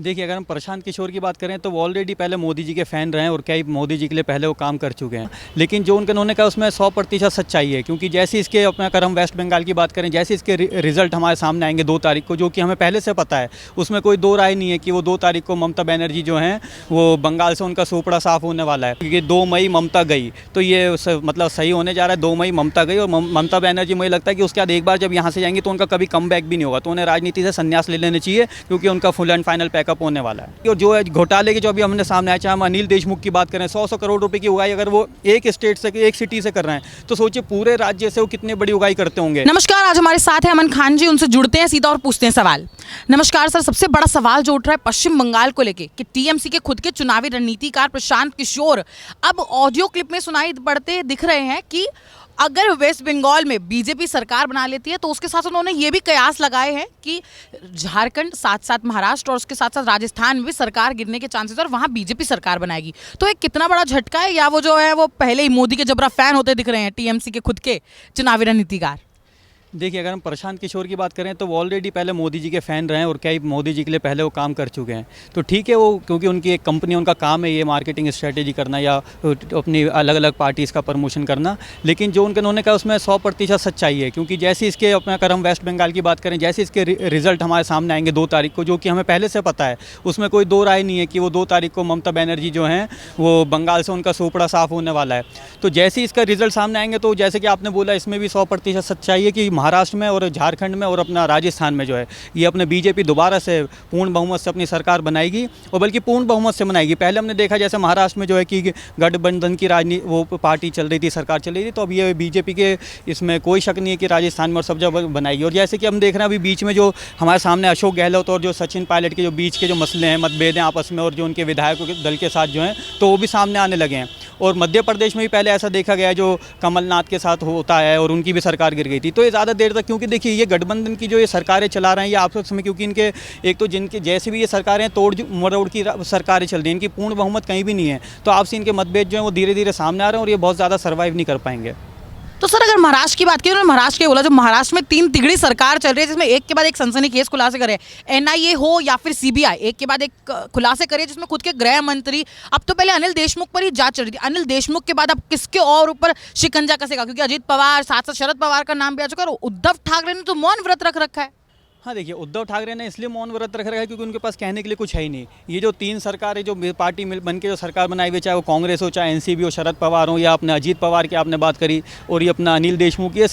देखिए, अगर हम प्रशांत किशोर की बात करें तो वो ऑलरेडी पहले मोदी जी के फ़ैन रहे हैं और कई मोदी जी के लिए पहले वो काम कर चुके हैं। लेकिन जो उन्होंने कहा उसमें 100% सच्चाई है, क्योंकि जैसे इसके अपना अगर हम वेस्ट बंगाल की बात करें, जैसे इसके रिज़ल्ट हमारे सामने आएंगे 2 तारीख को, जो कि हमें पहले से पता है, उसमें कोई दो राय नहीं है कि वो 2 तारीख को ममता बनर्जी जो हैं वो बंगाल से उनका सोपड़ा साफ होने वाला है, क्योंकि 2 मई ममता गई तो ये मतलब सही होने जा रहा है। 2 मई ममता गई और ममता बनर्जी, मुझे लगता है कि उसके बाद एक बार जब यहाँ से जाएंगी तो उनका कभी कम बैक भी नहीं होगा, तो उन्हें राजनीति से संन्यास ले लेना चाहिए, क्योंकि उनका फुल एंड फाइनल पैकअप होने वाला है। और जो है घोटाले के जो अभी हमने सामने आया, चाहे हम अनिल देशमुख की बात करें, 100 करोड़ रुपए की उगाई अगर वो एक स्टेट से, एक सिटी से कर रहे हैं, तो सोचिए पूरे राज्य से वो कितनी बड़ी उगाई करते होंगे। नमस्कार, आज हमारे साथ है अमन खान जी, उनसे जुड़ते हैं सीधा और पूछते हैं सवाल। नमस्कार सर, सबसे बड़ा सवाल जो उठ रहा है पश्चिम बंगाल को लेके कि टीएमसी के खुद के चुनावी रणनीतिकार प्रशांत किशोर अब ऑडियो क्लिप में सुनाई पड़ते दिख रहे हैं कि अगर वेस्ट बंगाल में बीजेपी सरकार बना लेती है तो उसके साथ उन्होंने ये भी कयास लगाए हैं कि झारखंड, साथ साथ महाराष्ट्र और उसके साथ साथ राजस्थान में भी सरकार गिरने के चांसेस और वहां बीजेपी सरकार बनाएगी। तो एक कितना बड़ा झटका है, या वो जो है वो पहले ही मोदी के जबरा फैन होते दिख रहे हैं टीएमसी के खुद के चुनावी रणनीतिकार? देखिए, अगर हम प्रशांत किशोर की बात करें तो वो ऑलरेडी पहले मोदी जी के फ़ैन रहे हैं और कई मोदी जी के लिए पहले वो काम कर चुके हैं, तो ठीक है वो, क्योंकि उनकी एक कंपनी, उनका काम है ये मार्केटिंग स्ट्रेटेजी करना या अपनी अलग अलग पार्टीज़ का प्रमोशन करना। लेकिन जो उन्होंने कहा उसमें 100% सच्चाई है, क्योंकि जैसे इसके अपना अगर हम वेस्ट बंगाल की बात करें, जैसे इसके रिज़ल्ट हमारे सामने आएंगे 2 तारीख को, जो कि हमें पहले से पता है, उसमें कोई दो राय नहीं है कि वो 2 तारीख को ममता बनर्जी जो हैं वो बंगाल से उनका सोपड़ा साफ होने वाला है। तो जैसे ही इसका रिजल्ट सामने आएंगे तो जैसे कि आपने बोला, इसमें भी 100% सच्चाई है कि महाराष्ट्र में और झारखंड में और अपना राजस्थान में जो है ये अपने बीजेपी दोबारा से पूर्ण बहुमत से अपनी सरकार बनाएगी, और बल्कि पूर्ण बहुमत से बनाएगी। पहले हमने देखा जैसे महाराष्ट्र में जो है कि गठबंधन की राजनीति वो पार्टी चल रही थी, सरकार चल रही थी, तो अब ये बीजेपी के इसमें कोई शक नहीं है कि राजस्थान में और सब जगह बनाएगी। और जैसे कि हम देख रहे हैं अभी बीच में जो हमारे सामने अशोक गहलोत और जो सचिन पायलट के जो बीच के जो मसले हैं, मतभेद हैं आपस में, और जो उनके विधायकों के दल के साथ जो हैं, तो वो भी सामने आने लगे हैं। और मध्य प्रदेश में भी पहले ऐसा देखा गया जो कमलनाथ के साथ होता है और उनकी भी सरकार गिर गई थी। तो ये ज़्यादा देर तक, क्योंकि देखिए ये गठबंधन की जो ये सरकारें चला रहे हैं ये आपस में, क्योंकि इनके एक तो जिनके जैसे भी ये सरकारें तोड़ मरोड़ की सरकारें चल रही हैं, इनकी पूर्ण बहुमत कहीं भी नहीं है, तो आपसे इनके मतभेद जो हैं वो धीरे धीरे सामने आ रहे हैं और ये बहुत ज़्यादा सर्वाइव नहीं कर पाएंगे। तो सर अगर महाराष्ट्र की बात करें, उन्होंने महाराष्ट्र के बोला जो महाराष्ट्र में 3 तिगड़ी सरकार चल रही है, जिसमें एक के बाद एक सनसनीखेज खुलासे करे, एनआईए हो या फिर सीबीआई, एक के बाद एक खुलासे करे, जिसमें खुद के गृह मंत्री, अब तो पहले अनिल देशमुख पर ही जांच चल रही थी, अनिल देशमुख के बाद अब किसके और ऊपर शिकंजा कसेगा? क्योंकि अजीत पवार साथ साथ शरद पवार का नाम भी आ चुका है और उद्धव ठाकरे ने तो मौन व्रत रख रखा है। हाँ, देखिए उद्धव ठाकरे ने इसलिए मौन व्रत रख रखा है क्योंकि उनके पास कहने के लिए कुछ है ही नहीं। ये जो 3 सरकारें जो पार्टी मिल बन के जो सरकार बनाई हुई, चाहे वो कांग्रेस हो, चाहे एनसीपी हो, शरद पवार हो, या अपने अजीत पवार की आपने बात करी, और ये अपना अनिल देशमुख, ये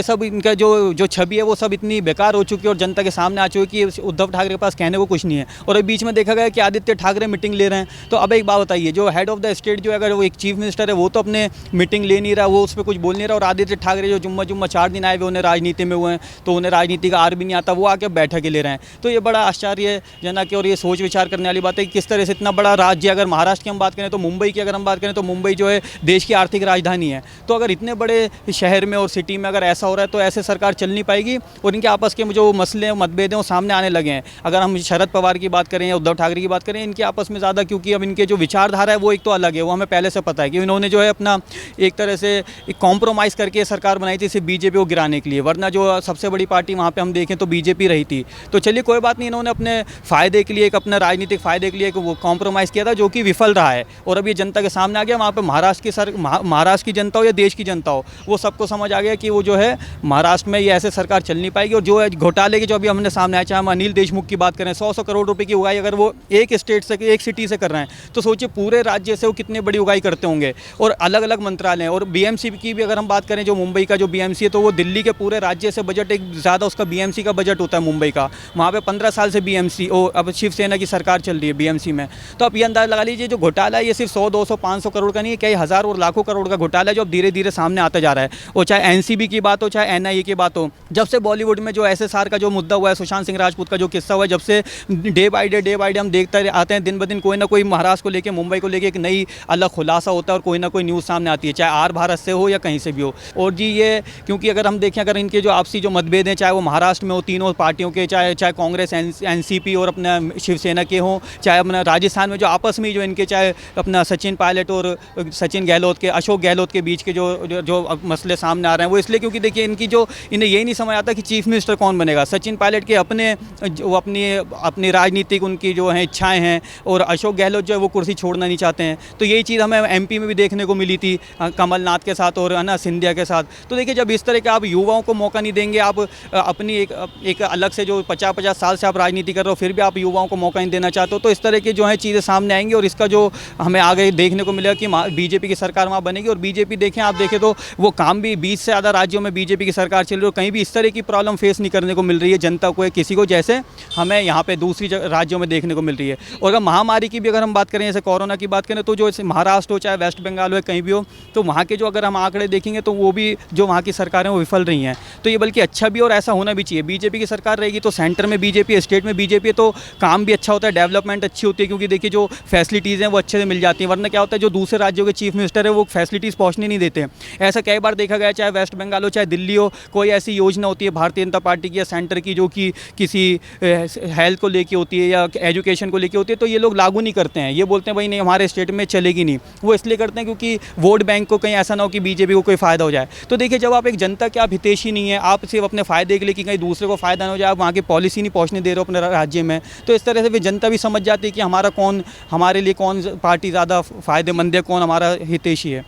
सब इनका जो छवि है वो सब इतनी बेकार हो चुकी है और जनता के सामने आ चुकी है कि उद्धव ठाकरे के पास कहने को कुछ नहीं है। और अभी बीच में देखा गया कि आदित्य ठाकरे मीटिंग ले रहे हैं, तो अब एक बात बताइए, जो हेड ऑफ द स्टेट जो अगर वो एक चीफ मिनिस्टर है वो तो अपने मीटिंग ले नहीं रहा, वो उस पर कुछ बोल नहीं रहा, और आदित्य ठाकरे जो जुम्मा 4 दिन आए हुए, उन्हें राजनीति में हुए हैं, तो उन्हें राजनीति का आर भी नहीं आता, वो आके बैठक ले रहे हैं। तो ये बड़ा आश्चर्यजनक है और ये सोच विचार करने वाली बात है कि किस तरह से इतना बड़ा राज्य, अगर महाराष्ट्र की हम बात करें तो मुंबई की अगर हम बात करें तो मुंबई जो है देश की आर्थिक राजधानी है, तो अगर इतने बड़े शहर में और सिटी में अगर ऐसा हो रहा है तो ऐसे सरकार चल नहीं पाएगी, और इनके आपस के जो मसले मतभेद हैं वो सामने आने लगे हैं। अगर हम शरद पवार की बात करें या उद्धव ठाकरे की बात करें, इनके आपस में ज़्यादा, क्योंकि अब इनके जो विचारधारा है वो एक तो अलग है, वो हमें पहले से पता है कि इन्होंने जो है अपना एक तरह से कॉम्प्रोमाइज़ करके सरकार बनाई थी सिर्फ बीजेपी को गिराने के लिए, वरना जो सबसे बड़ी पार्टी वहाँ पर हम देखें तो बीजेपी रही थी। तो चलिए कोई बात नहीं, इन्होंने अपने फ़ायदे के लिए, एक अपने राजनीतिक फ़ायदे के लिए एक वो कॉम्प्रोमाइज़ किया था जो कि विफल रहा है, और अब ये जनता के सामने आ गया। वहाँ पे महाराष्ट्र की जनता हो या देश की जनता हो, वो सबको समझ आ गया कि वो जो है महाराष्ट्र में ये ऐसे सरकार चल नहीं पाएगी। और जो है घोटाले के जो अभी हमने सामने आया, चाहे हम अनिल देशमुख की बात करें, 100 करोड़ रुपए की उगाई अगर वो एक स्टेट से, एक सिटी से कर रहे हैं, तो सोचिए पूरे राज्य से वो कितनी बड़ी उगाई करते होंगे। और अलग अलग मंत्रालय, और बीएमसी की भी अगर हम बात करें, जो मुंबई का जो बीएमसी है, तो वो दिल्ली के पूरे राज्य से बजट एक ज़्यादा उसका बीएमसी का बजट होता है मुंबई का। वहाँ पे 15 साल से बीएमसी, अब शिवसेना की सरकार चल रही है बीएमसी में। तो अब ये अंदाज़ा लगा लीजिए जो घोटाला है ये सिर्फ 100, 200, 500 करोड़ का नहीं है, कई हज़ार और लाखों करोड़ का घोटाला है जो अब धीरे धीरे सामने आता जा रहा है। और चाहे एनसीबी की बात हो, चाहे एनआईए की बात हो, जब से बॉलीवुड में जो एसएसआर का जो मुद्दा हुआ है, सुशांत सिंह राजपूत का जो किस्सा हुआ है, जब से डे बाई डे हम देखते आते हैं, दिन ब दिन कोई ना कोई महाराष्ट्र को लेकर, मुंबई को लेकर एक नई अलग खुलासा होता है और कोई ना कोई न्यूज़ सामने आती है, चाहे आर भारत से हो या कहीं से भी हो। और जी ये, क्योंकि अगर हम देखें, अगर इनके जो आपसी जो मतभेद हैं, चाहे वो महाराष्ट्र में हो, तीनों तीनों पार्टियों के, चाहे कांग्रेस, एनसीपी और अपना शिवसेना के हों, चाहे अपना राजस्थान में जो आपस में जो इनके, चाहे अपना सचिन पायलट और सचिन गहलोत के, अशोक गहलोत के बीच के जो मसले सामने आ रहे हैं, वो इसलिए क्योंकि देखिए इनकी जो, इन्हें यही नहीं समझ आता कि चीफ मिनिस्टर कौन बनेगा। सचिन पायलट के अपनी राजनीतिक उनकी जो है इच्छाएं हैं, और अशोक गहलोत जो है वो कुर्सी छोड़ना नहीं चाहते हैं। तो यही चीज़ हमें एमपी में भी देखने को मिली थी कमलनाथ के साथ और है ना सिंधिया के साथ। तो देखिए जब इस तरह के आप युवाओं को मौका नहीं देंगे, आप अपनी एक अलग से जो 50-50 साल से आप राजनीति कर रहे हो, फिर भी आप युवाओं को मौका नहीं देना चाहते हो, तो इस तरह की जो है चीज़ें सामने आएंगी। और इसका जो हमें आगे देखने को मिलेगा कि बीजेपी की सरकार वहाँ बनेगी। और बीजेपी देखें, आप देखें तो वो काम भी 20 से ज़्यादा राज्यों में बीजेपी की सरकार चल रही है, और कहीं भी इस तरह की प्रॉब्लम फेस नहीं करने को मिल रही है जनता को, किसी को, जैसे हमें यहाँ पे दूसरी राज्यों में देखने को मिल रही है। और अगर महामारी की भी अगर हम बात करें, जैसे कोरोना की बात करें, तो जो महाराष्ट्र हो चाहे वेस्ट बंगाल हो, कहीं भी हो, तो वहाँ के जो अगर हम आंकड़े देखेंगे तो वो भी जो वहाँ की सरकारें वो विफल रही हैं। तो ये बल्कि अच्छा भी और ऐसा होना भी चाहिए। बीजेपी की सरकार रहेगी तो सेंटर में बीजेपी, स्टेट में बीजेपी, तो काम भी अच्छा होता है, डेवलपमेंट अच्छी होती है, क्योंकि देखिए जो फैसिलिटीज़ हैं वो अच्छे से मिल जाती हैं। वरना क्या होता है, जो दूसरे राज्यों के चीफ मिनिस्टर है वो फैसिलिटीज़ पहुँचने नहीं देते। ऐसा कई बार देखा गया, चाहे वेस्ट बंगाल हो चाहे दिल्ली हो, कोई ऐसी योजना होती है भारतीय जनता पार्टी की या सेंटर की जो कि किसी हेल्थ को लेके होती है या एजुकेशन को लेके होती है, तो ये लोग लागू नहीं करते हैं। ये बोलते हैं भाई नहीं, हमारे स्टेट में चलेगी नहीं। वो इसलिए करते हैं क्योंकि वोट बैंक को कहीं ऐसा ना हो कि बीजेपी को कोई फ़ायदा हो जाए। तो देखिए जब आप एक जनता के आप हितैषी नहीं है, आप सिर्फ अपने फ़ायदे के लिए कि कहीं दूसरे को फ़ायदा ना हो जाए, आप वहाँ की पॉलिसी नहीं पहुँचने दे रहे हो अपने राज्य में, तो इस तरह से भी जनता भी समझ जाती है कि हमारे लिए कौन पार्टी ज़्यादा फ़ायदेमंद है, कौन हमारा हितैषी है।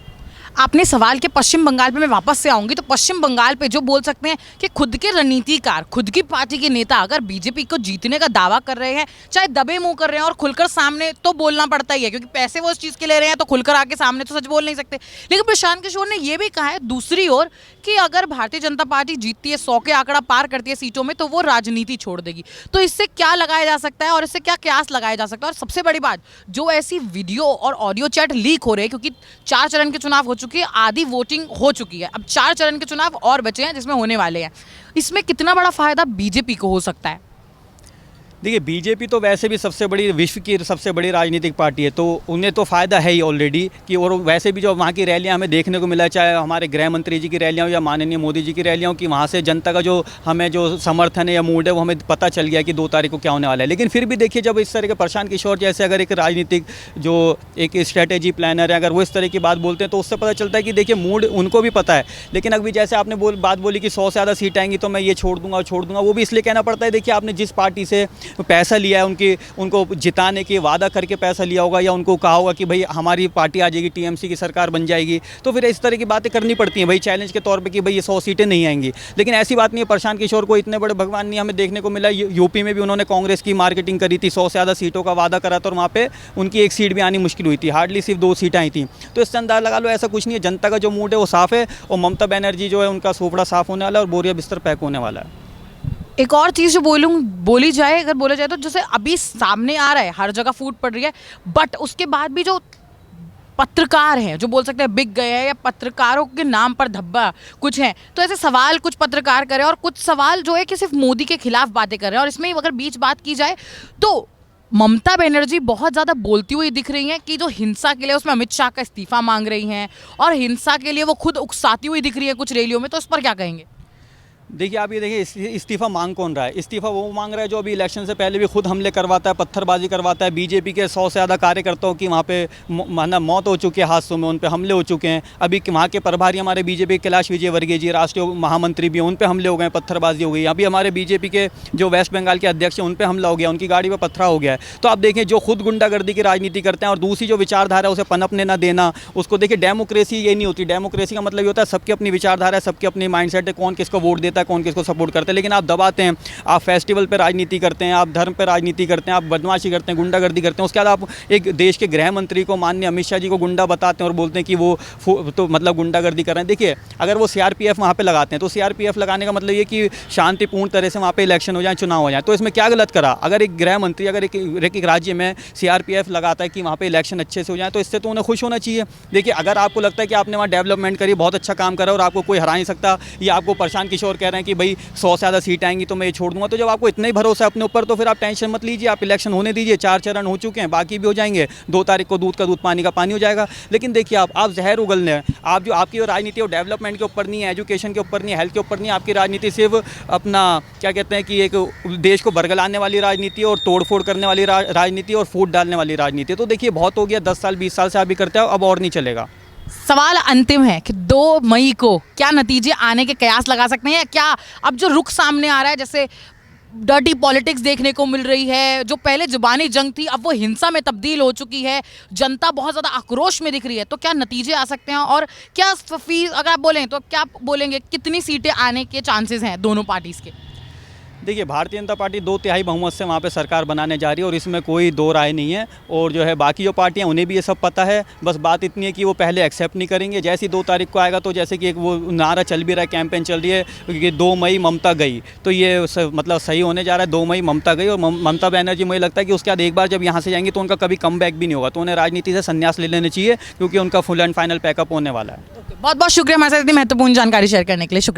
आपने सवाल के पश्चिम बंगाल पे मैं वापस से आऊंगी, तो पश्चिम बंगाल पे जो बोल सकते हैं कि खुद के रणनीतिकार, खुद की पार्टी के नेता अगर बीजेपी को जीतने का दावा कर रहे हैं, चाहे दबे मुंह कर रहे हैं, और खुलकर सामने तो बोलना पड़ता ही है क्योंकि पैसे वो इस चीज़ के ले रहे हैं, तो खुलकर आके सामने तो सच बोल नहीं सकते। लेकिन प्रशांत किशोर ने यह भी कहा है दूसरी ओर कि अगर भारतीय जनता पार्टी जीतती है, 100 के आंकड़ा पार करती है सीटों में, तो वो राजनीति छोड़ देगी। तो इससे क्या लगाया जा सकता है और इससे क्या क्यास लगाया जा सकता है? और सबसे बड़ी बात, जो ऐसी वीडियो और ऑडियो चैट लीक हो रहे हैं, क्योंकि 4 चरण के चुनाव हो चुके हैं, आधी वोटिंग हो चुकी है, अब 4 चरण के चुनाव और बचे हैं जिसमें होने वाले हैं, इसमें कितना बड़ा फायदा बीजेपी को हो सकता है? देखिए बीजेपी तो वैसे भी सबसे बड़ी, विश्व की सबसे बड़ी राजनीतिक पार्टी है, तो उन्हें तो फ़ायदा है ही ऑलरेडी कि, और वैसे भी जो वहाँ की रैलियाँ हमें देखने को मिला, चाहे हमारे गृह मंत्री जी की रैलियाँ हो या माननीय मोदी जी की रैलियाँ हो, कि वहाँ से जनता का जो हमें जो समर्थन है या मूड है वो हमें पता चल गया कि 2 तारीख को क्या होने वाला है। लेकिन फिर भी देखिए जब इस तरह के प्रशांत किशोर जैसे अगर एक राजनीतिक जो एक स्ट्रैटेजी प्लानर है, अगर वो इस तरह की बात बोलते हैं तो उससे पता चलता है कि देखिए मूड उनको भी पता है। लेकिन अभी जैसे आपने बात बोली कि 100 से ज़्यादा सीट आएंगी तो मैं ये छोड़ दूंगा, वो भी इसलिए कहना पड़ता है। देखिए आपने जिस पार्टी से पैसा लिया है, उनको जिताने के वादा करके पैसा लिया होगा, या उनको कहा होगा कि भाई हमारी पार्टी आ जाएगी, टीएमसी की सरकार बन जाएगी, तो फिर इस तरह की बातें करनी पड़ती हैं भाई चैलेंज के तौर पे कि भाई ये 100 सीटें नहीं आएंगी। लेकिन ऐसी बात नहीं है, प्रशांत किशोर को इतने बड़े भगवान नहीं हमें देखने को मिला। यूपी में भी उन्होंने कांग्रेस की मार्केटिंग करी थी, 100 से ज़्यादा सीटों का वादा करा था और वहाँ पर उनकी 1 सीट भी आनी मुश्किल हुई थी, हार्डली सिर्फ 2 सीटें आई थी। तो इससे अंदाज़ा लगा लो ऐसा कुछ नहीं है, जनता का जो मूड है वो साफ़ है, और ममता बनर्जी जो है उनका सोफड़ा साफ़ होने वाला है और बोरिया बिस्तर पैक होने वाला है। एक और चीज़ जो बोला जाए तो जैसे अभी सामने आ रहा है, हर जगह फूट पड़ रही है, बट उसके बाद भी जो पत्रकार हैं, जो बोल सकते हैं बिक गए हैं या पत्रकारों के नाम पर धब्बा कुछ है, तो ऐसे सवाल कुछ पत्रकार करें और कुछ सवाल जो है कि सिर्फ मोदी के खिलाफ बातें कर रहे हैं। और इसमें अगर बीच बात की जाए तो ममता बनर्जी बहुत ज़्यादा बोलती हुई दिख रही हैं कि जो हिंसा के लिए उसमें अमित शाह का इस्तीफा मांग रही हैं, और हिंसा के लिए वो खुद उकसाती हुई दिख रही है कुछ रैलियों में, तो इस पर क्या कहेंगे? देखिए आप ये देखिए इस्तीफा मांग कौन रहा है? इस्तीफा वो मांग रहा है जो अभी इलेक्शन से पहले भी खुद हमले करवाता है, पत्थरबाजी करवाता है। बीजेपी के 100 से ज़्यादा कार्यकर्ताओं की वहाँ पे माना मौत हो चुकी है, हादसों में उन पे हमले हो चुके हैं। अभी वहाँ के प्रभारी हमारे बीजेपी कैलाश विजयवर्गीय जी, राष्ट्रीय महामंत्री भी, उन पे हमले हो गए, पत्थरबाजी हो गई। अभी हमारे बीजेपी के जो वेस्ट बंगाल के अध्यक्ष हैं उन पर हमला हो गया, उनकी गाड़ी पर पत्थरा हो गया है। तो आप देखें जो खुद गुंडागर्दी की राजनीति करते हैं और दूसरी जो विचारधारा है उसे पनपने ना देना, उसको देखिए डेमोक्रेसी ये नहीं होती। डेमोक्रेसी का मतलब ये होता है सबकी अपनी विचारधारा है, सबकी अपनी माइंडसेट है, कौन किसको वोट देता है, कौन किसको सपोर्ट करते हैं। लेकिन आप दबाते हैं, आप फेस्टिवल पे राजनीति करते हैं, आप धर्म पे राजनीति करते हैं, आप बदमाशी करते हैं, गुंडागर्दी करते हैं। उसके बाद आप एक देश के गृह मंत्री को, माननीय अमित शाह जी को गुंडा बताते हैं और बोलते हैं कि वो तो मतलब गुंडागर्दी कर रहे हैं। देखिए अगर वो सीआरपीएफ वहाँ पे लगाते हैं तो सीआरपीएफ लगाने का मतलब ये कि शांतिपूर्ण तरह से वहाँ पे इलेक्शन हो जाए, चुनाव हो जाए, तो इसमें क्या गलत करा? अगर एक गृह मंत्री अगर एक राज्य में सीआरपीएफ लगाता है कि वहाँ पे इलेक्शन अच्छे से हो जाए, तो इससे तो उन्हें खुश होना चाहिए। देखिए अगर आपको लगता है कि आपने वहाँ डेवलपमेंट करी, बहुत अच्छा काम करा और आपको कोई हरा नहीं सकता, या आपको प्रशांत किशोर कह कह रहे हैं कि भाई 100 से ज़्यादा सीट आएंगी तो मैं ये छोड़ दूंगा। तो जब आपको इतना ही भरोसा है अपने ऊपर तो फिर आप टेंशन मत लीजिए, आप इलेक्शन होने दीजिए। 4 चरण हो चुके हैं, बाकी भी हो जाएंगे। 2 तारीख को दूध का दूध पानी का पानी हो जाएगा। लेकिन देखिए आप जहर उगलने हैं। आप जो आपकी राजनीति वो डेवलपमेंट के ऊपर नहीं है, एजुकेशन के ऊपर नहीं है, हेल्थ के ऊपर नहीं है। आपकी राजनीति सिर्फ अपना क्या कहते हैं कि एक देश को बरगलाने वाली राजनीति और तोड़फोड़ करने वाली राजनीति और फूट डालने वाली राजनीति। तो देखिए बहुत हो गया, 10 साल 20 साल से आप भी करते हो, अब और नहीं चलेगा। सवाल अंतिम है कि 2 मई को क्या नतीजे आने के कयास लगा सकते हैं, या क्या अब जो रुख सामने आ रहा है, जैसे डर्टी पॉलिटिक्स देखने को मिल रही है, जो पहले जुबानी जंग थी अब वो हिंसा में तब्दील हो चुकी है, जनता बहुत ज़्यादा आक्रोश में दिख रही है, तो क्या नतीजे आ सकते हैं? और क्या फीस अगर आप बोलें तो क्या बोलेंगे कितनी सीटें आने के चांसेस हैं दोनों पार्टीज़ के? देखिए भारतीय जनता पार्टी 2/3 बहुमत से वहाँ पे सरकार बनाने जा रही है और इसमें कोई दो राय नहीं है। और जो है बाकी जो पार्टियाँ उन्हें भी ये सब पता है, बस बात इतनी है कि वो पहले एक्सेप्ट नहीं करेंगे। जैसे ही 2 तारीख को आएगा तो जैसे कि एक वो नारा चल भी रहा है, कैंपेन चल रही है कि 2 मई ममता गई, तो ये मतलब सही होने जा रहा है। 2 मई ममता गई और ममता बनर्जी मुझे लगता है कि उसके बाद एक बार जब यहाँ से जाएंगी तो उनका कभी कम बैक भी नहीं होगा, तो उन्हें राजनीति से संन्यास ले लेना चाहिए क्योंकि उनका फुल एंड फाइनल पैकअप होने वाला है। बहुत बहुत शुक्रिया हमारे साथ इतनी महत्वपूर्ण जानकारी शेयर करने के लिए। शुक्रिया।